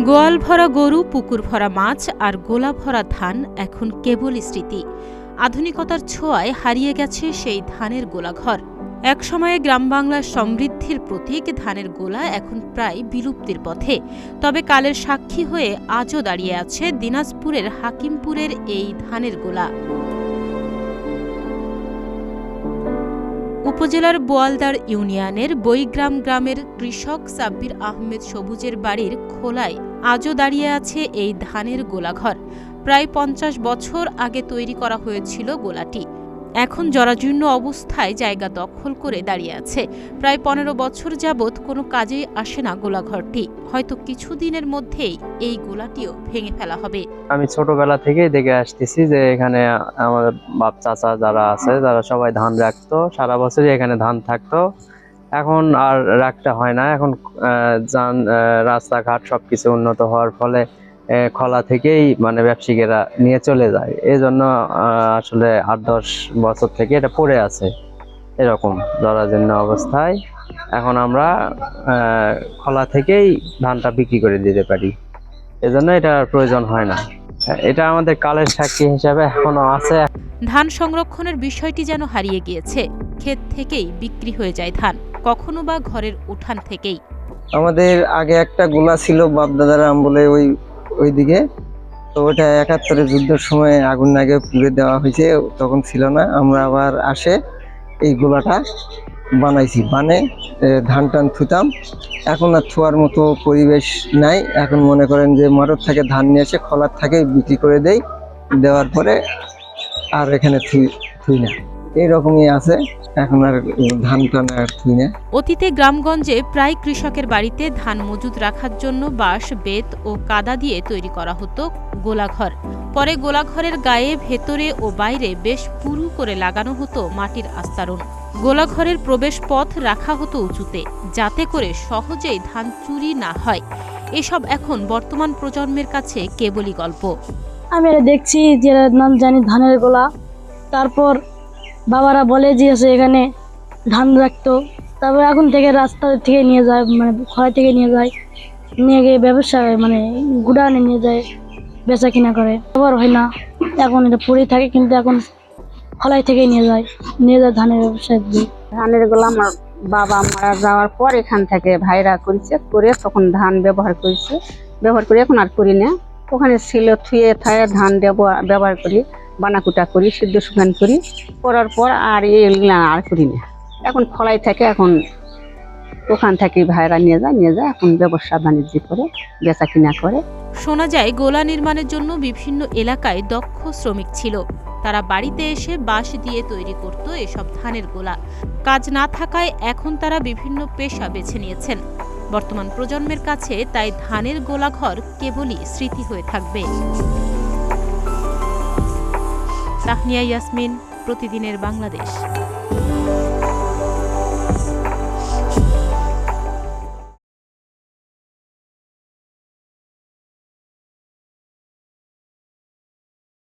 গোয়াল ভরা গরু, পুকুর ভরা মাছ আর গোলা ভরা ধান এখন কেবলই স্মৃতি। আধুনিকতার ছোঁয়ায় হারিয়ে গেছে সেই ধানের গোলাঘর। একসময়ে গ্রাম বাংলার সমৃদ্ধির প্রতীক ধানের গোলা এখন প্রায় বিলুপ্তির পথে। তবে কালের সাক্ষী হয়ে আজও দাঁড়িয়ে আছে দিনাজপুরের হাকিমপুরের এই ধানের গোলা। উপজেলার বোয়ালদার ইউনিয়নের বৈগ্রাম গ্রামের কৃষক সাব্বির আহমেদ সবুজের বাড়ির খোলায় আজও দাঁড়িয়ে আছে এই ধানের গোলাঘর। প্রায় ৫০ বছর আগে তৈরি করা হয়েছিল গোলাটি। এখন জরাজীর্ণ অবস্থায় জায়গা দখল করে দাঁড়িয়ে আছে। প্রায় ১৫ বছর যাবৎ কোনো কাজেই আসে না গোলাঘরটি। হয়তো কিছুদিনের মধ্যেই এই গোলাটিও ভেঙে ফেলা হবে। আমি ছোটবেলা থেকেই দেখে আসতেছি যে এখানে আমাদের বাপ চাচা যারা আছে তারা সবাই ধান রাখতো, সারা বছরই এখানে ধান থাকতো। এখন আর রাখতে হয় না। এখন রাস্তাঘাট সবকিছু উন্নত হওয়ার ফলে খলা থেকেই ব্যবসায়ীরা নিয়ে চলে যায়। এই জন্য আসলে ৮-১০ বছর থেকে এটা পড়ে আছে এরকম জরাজীর্ণ অবস্থায়। এখন আমরা খলা থেকেই ধানটা বিক্রি করে দিতে পারি, এজন্য এটার প্রয়োজন হয় না। এটা আমাদের কালের সাক্ষী হিসাবে এখনো আছে। ধান সংরক্ষণের বিষয়টি যেন হারিয়ে গিয়েছে। ক্ষেত থেকেই বিক্রি হয়ে যায় ধান, কখনো বা ঘরের উঠান থেকেই। আমাদের আগে একটা গোলা ছিল বাপদাদার আমলে ওই দিকে, তো ওটা ৭১ যুদ্ধের সময় আগুন লাগে পুড়ে দেওয়া হয়েছে, তখন ছিল না। আমরা আবার এই গোলাটা বানাইছি, ধান টান থুতাম। এখন আর থোয়ার মতো পরিবেশ নাই। এখন মনে করেন যে মাঠের থেকে ধান নিয়ে এসে খলার থেকে বিক্রি করে দেওয়ার পরে আর এখানে থুই না, এইরকমই আছে। এখন আর ধান টান আর থুই না। অতীতে গ্রামগঞ্জে প্রায় কৃষকের বাড়িতে ধান মজুদ রাখার জন্য বাঁশ, বেত ও কাদা দিয়ে তৈরি করা হতো গোলাঘর। পরে গোলাঘরের গায়ে, ভেতরে ও বাইরে বেশ পুরু করে লাগানো হতো মাটির আস্তরণ। গোলাঘরের প্রবেশ পথ রাখা হতো উঁচুতে, যাতে করে সহজেই ধান চুরি না হয়। এসব এখন বর্তমান প্রজন্মের কাছে কেবলই গল্প। আমি দেখছি যে নাম জানি ধানের গোলা, তারপর বাবারা বলে যে এখানে ধান রাখতো। তারপর এখন থেকে রাস্তা থেকে নিয়ে যায়, খরা থেকে নিয়ে গিয়ে ব্যবসা গুডাউনে নিয়ে যায়, বেচা কিনা করে। আবার হয় না, এখন এটা পড়ে থাকে, কিন্তু এখন খলাই থেকে নিয়ে যায় ধানের ব্যবসায় দিয়ে। ধানের গোলা আমার বাবা মারা যাওয়ার পর এখান থেকে ভাইরা করে তখন ধান ব্যবহার করে এখন আর করি না। ওখানে ছিল থুয়ে থায়ে ধান ব্যবহার করি, বানাকুটা করি, সিদ্ধ শুকান করার পর আর আর করি না। এখন খলাই থেকে এখন ওখান থেকে ভাইরা নিয়ে যায় এখন ব্যবসা বাণিজ্য করে, বেচা কিনা করে। শোনা যায় গোলা নির্মাণের জন্য বিভিন্ন এলাকায় দক্ষ শ্রমিক ছিল। তারা বাড়িতে এসে বাঁশ দিয়ে তৈরি করত এসব ধানের গোলা। কাজ না থাকায় এখন তারা বিভিন্ন পেশা বেছে নিয়েছেন। বর্তমান প্রজন্মের কাছে তাই ধানের গোলাঘর কেবলই স্মৃতি হয়ে থাকবে। তাহনিয়া ইয়াসমিন, প্রতিদিনের বাংলাদেশ।